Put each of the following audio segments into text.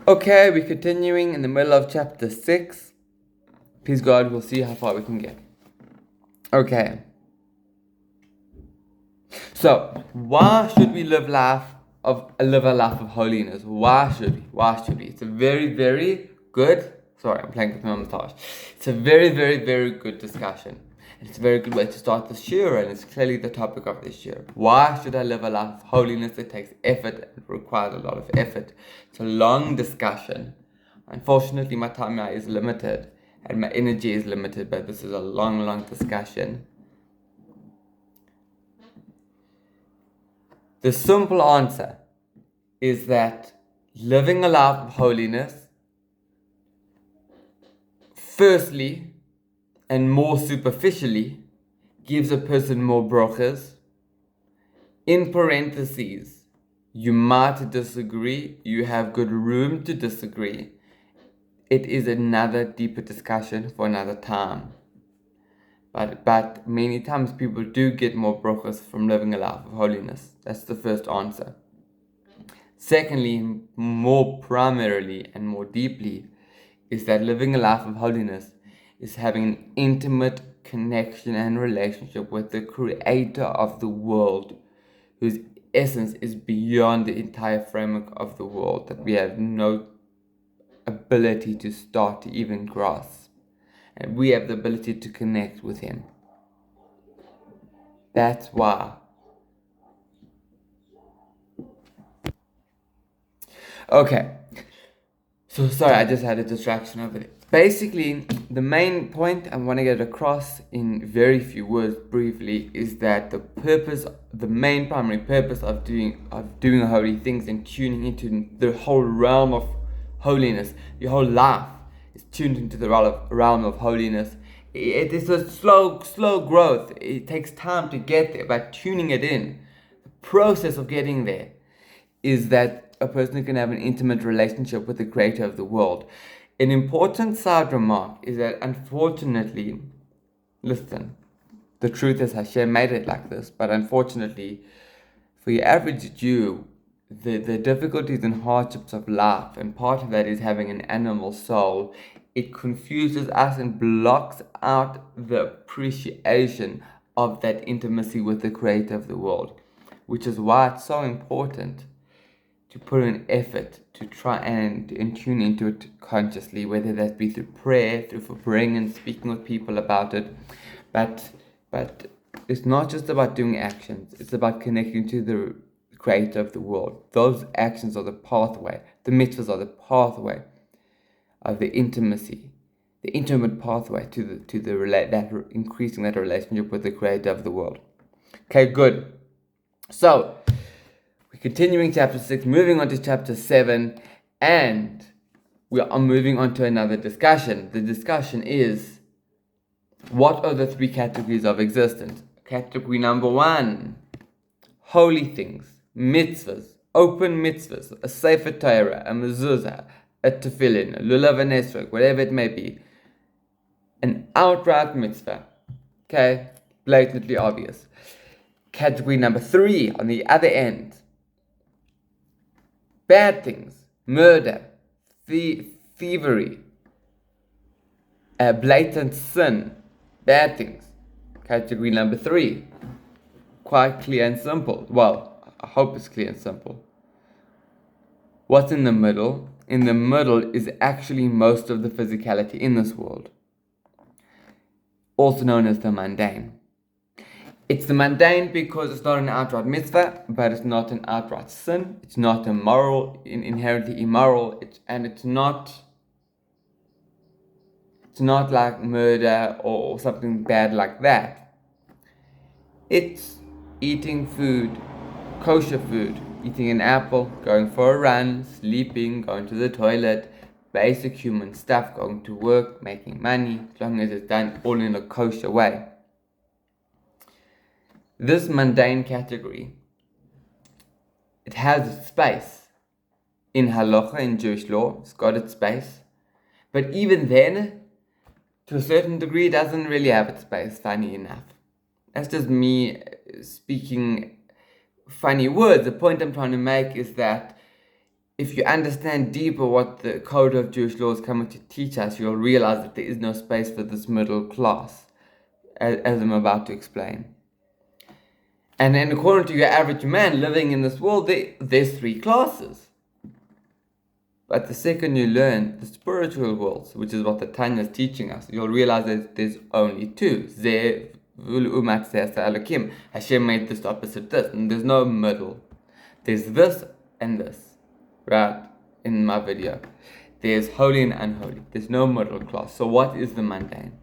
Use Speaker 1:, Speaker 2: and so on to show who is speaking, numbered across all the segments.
Speaker 1: Okay, we're continuing in the middle of chapter 6. Please God, we'll see how far we can get. Okay. So, why should we live a life of holiness? Why should we? Why should we? It's a very, very good. Sorry, I'm playing with my moustache. It's a very, very, very good discussion. And it's a very good way to start this year, and it's clearly the topic of this year. Why should I live a life of holiness? It takes effort and requires a lot of effort. It's a long discussion. Unfortunately, my time now is limited and my energy is limited, but this is a long, long discussion. The simple answer is that living a life of holiness, firstly, and more superficially, gives a person more brachas. In parentheses, you might disagree, you have good room to disagree. It is another deeper discussion for another time. But many times people do get more brachas from living a life of holiness. That's the first answer. Secondly, more primarily and more deeply, is that living a life of holiness is having an intimate connection and relationship with the creator of the world, whose essence is beyond the entire framework of the world that we have no ability to start to even grasp. And we have the ability to connect with him. That's why. Okay. So sorry, I just had a distraction over there. Basically, the main point I want to get across in very few words briefly is that the main primary purpose of doing holy things and tuning into the whole realm of holiness, your whole life is tuned into the realm of holiness. It is a slow growth. It takes time to get there, but tuning it in, the process of getting there is that a person can have an intimate relationship with the creator of the world. An important side remark is that unfortunately, listen, the truth is Hashem made it like this, but unfortunately, for your average Jew, the difficulties and hardships of life, and part of that is having an animal soul, it confuses us and blocks out the appreciation of that intimacy with the creator of the world, which is why it's so important to put in effort to try and tune into it consciously, whether that be through prayer, through praying and speaking with people about it. But it's not just about doing actions, it's about connecting to the creator of the world. Those actions are the pathway, the mitzvahs are the pathway of the intimacy, the intimate pathway to increasing that relationship with the creator of the world. Okay, good. So we're continuing chapter 6, moving on to chapter 7, and we are moving on to another discussion. The discussion is, what are the three categories of existence? Category number 1, holy things, mitzvahs, open mitzvahs, a sefer Torah, a mezuzah, a tefillin, a lulav and esrog, whatever it may be. An outright mitzvah. Okay, blatantly obvious. Category number 3, on the other end, bad things, murder, thievery, blatant sin, bad things. Category number 3, quite clear and simple. Well, I hope it's clear and simple. What's in the middle? In the middle is actually most of the physicality in this world, also known as the mundane. It's the mundane because it's not an outright mitzvah, but it's not an outright sin. It's not inherently immoral, it's not like murder or something bad like that. It's eating food, kosher food, eating an apple, going for a run, sleeping, going to the toilet, basic human stuff, going to work, making money, as long as it's done all in a kosher way. This mundane category, it has its space in halacha, in Jewish law. It's got its space, but even then, to a certain degree, it doesn't really have its space. Funny enough, that's just me speaking funny words. The point I'm trying to make is that if you understand deeper what the code of Jewish law is coming to teach us, you'll realize that there is no space for this middle class, as I'm about to explain. And then according to your average man living in this world, there's three classes. But the second you learn the spiritual worlds, which is what the Tanya is teaching us, you'll realize that there's only two. Hashem made this opposite this, and there's no middle. There's this and this, right? In my video, there's holy and unholy. There's no middle class. So what is the mundane?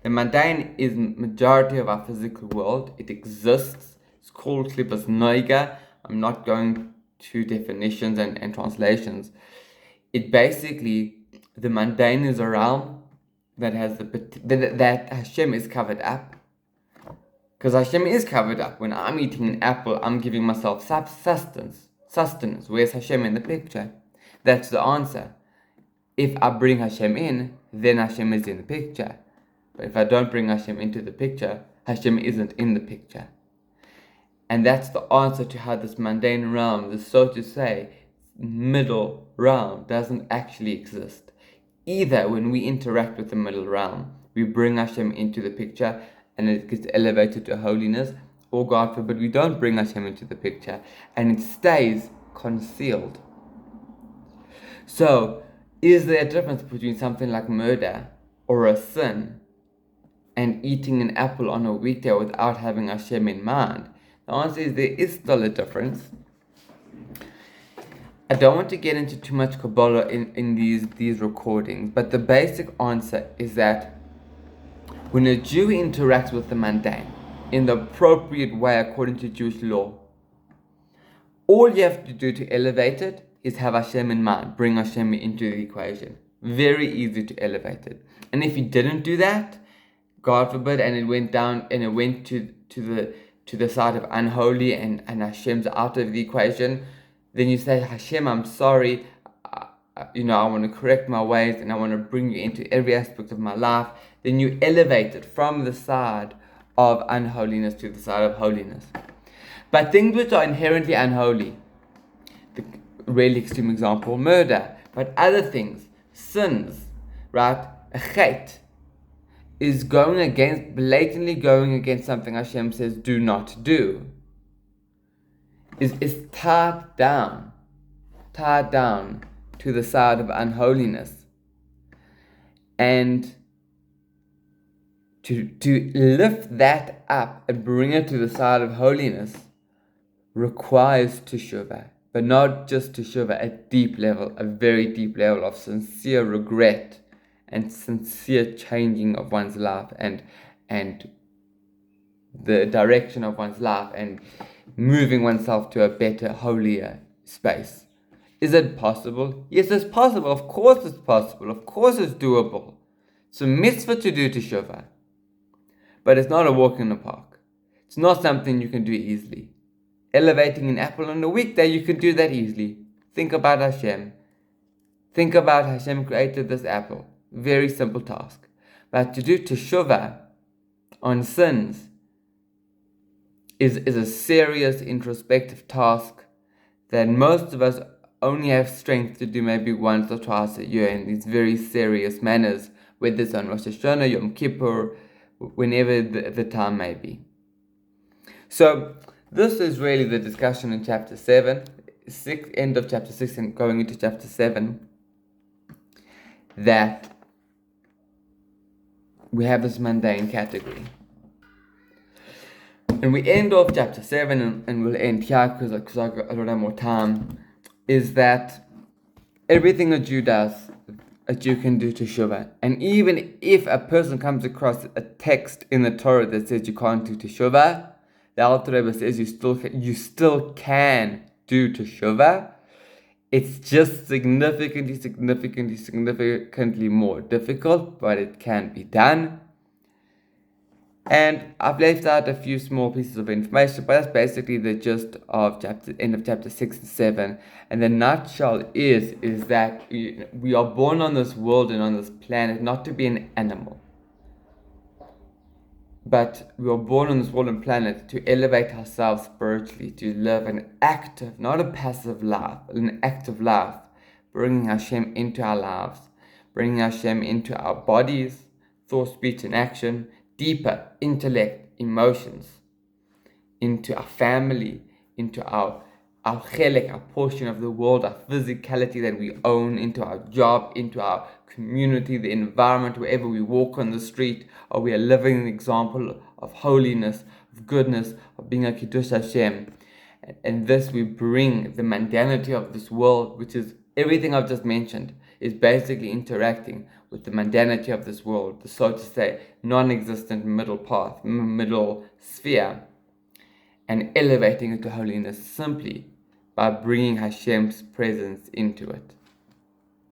Speaker 1: The mundane is majority of our physical world. It exists. It's called klipas noiga. I'm not going to definitions and translations. It basically, the mundane is a realm that has that Hashem is covered up. Because Hashem is covered up. When I'm eating an apple, I'm giving myself sustenance. Where's Hashem in the picture? That's the answer. If I bring Hashem in, then Hashem is in the picture. But if I don't bring Hashem into the picture, Hashem isn't in the picture. And that's the answer to how this mundane realm, this so to say, middle realm doesn't actually exist. Either when we interact with the middle realm, we bring Hashem into the picture and it gets elevated to holiness, or God forbid we don't bring Hashem into the picture and it stays concealed. So, is there a difference between something like murder or a sin and eating an apple on a weekday without having Hashem in mind? The answer is there is still a difference. I don't want to get into too much Kabbalah in these recordings, but the basic answer is that when a Jew interacts with the mundane in the appropriate way according to Jewish law, all you have to do to elevate it is have Hashem in mind, bring Hashem into the equation. Very easy to elevate it. And if you didn't do that, God forbid, and it went down and it went to the side of unholy and Hashem's out of the equation, then you say, Hashem, I'm sorry, I want to correct my ways and I want to bring you into every aspect of my life. Then you elevate it from the side of unholiness to the side of holiness. But things which are inherently unholy, the really extreme example, murder, but other things, sins, right? A chait is blatantly going against something Hashem says do not do. Is tied down to the side of unholiness. And to lift that up and bring it to the side of holiness requires teshuvah, but not just teshuvah, a very deep level of sincere regret and sincere changing of one's life and the direction of one's life and moving oneself to a better, holier space. Is it possible? Yes, it's possible. Of course it's possible. Of course it's doable. It's a mitzvah to do teshuvah. But it's not a walk in the park. It's not something you can do easily. Elevating an apple on a weekday, you can do that easily. Think about Hashem. Think about Hashem created this apple. Very simple task. But to do teshuvah on sins is a serious introspective task that most of us only have strength to do maybe once or twice a year in these very serious manners, whether it's on Rosh Hashanah, Yom Kippur, whenever the time may be. So this is really the discussion in chapter 7, end of chapter 6 and going into chapter 7, that we have this mundane category. And we end off chapter 7, and we'll end here because I don't have more time, is that everything a Jew does, a Jew can do teshuvah. And even if a person comes across a text in the Torah that says you can't do teshuvah, the Alter Rebbe says you still can do teshuvah. It's just significantly more difficult, but it can be done. And I've left out a few small pieces of information, but that's basically the gist of end of chapter 6 and 7. And the nutshell is that we are born on this world and on this planet not to be an animal, but we are born on this world and planet to elevate ourselves spiritually, to live an active, not a passive life, an active life bringing Hashem into our lives, bringing Hashem into our bodies, thought, speech, and action, deeper, intellect, emotions, into our family, into our chelek, our portion of the world, our physicality that we own, into our job, into our community, the environment, wherever we walk on the street, or we are living an example of holiness, of goodness, of being a Kiddush Hashem. And this we bring the mundanity of this world, which is everything I've just mentioned, is basically interacting with the mundanity of this world, the so to say non-existent middle path, middle sphere, and elevating it to holiness simply by bringing Hashem's presence into it.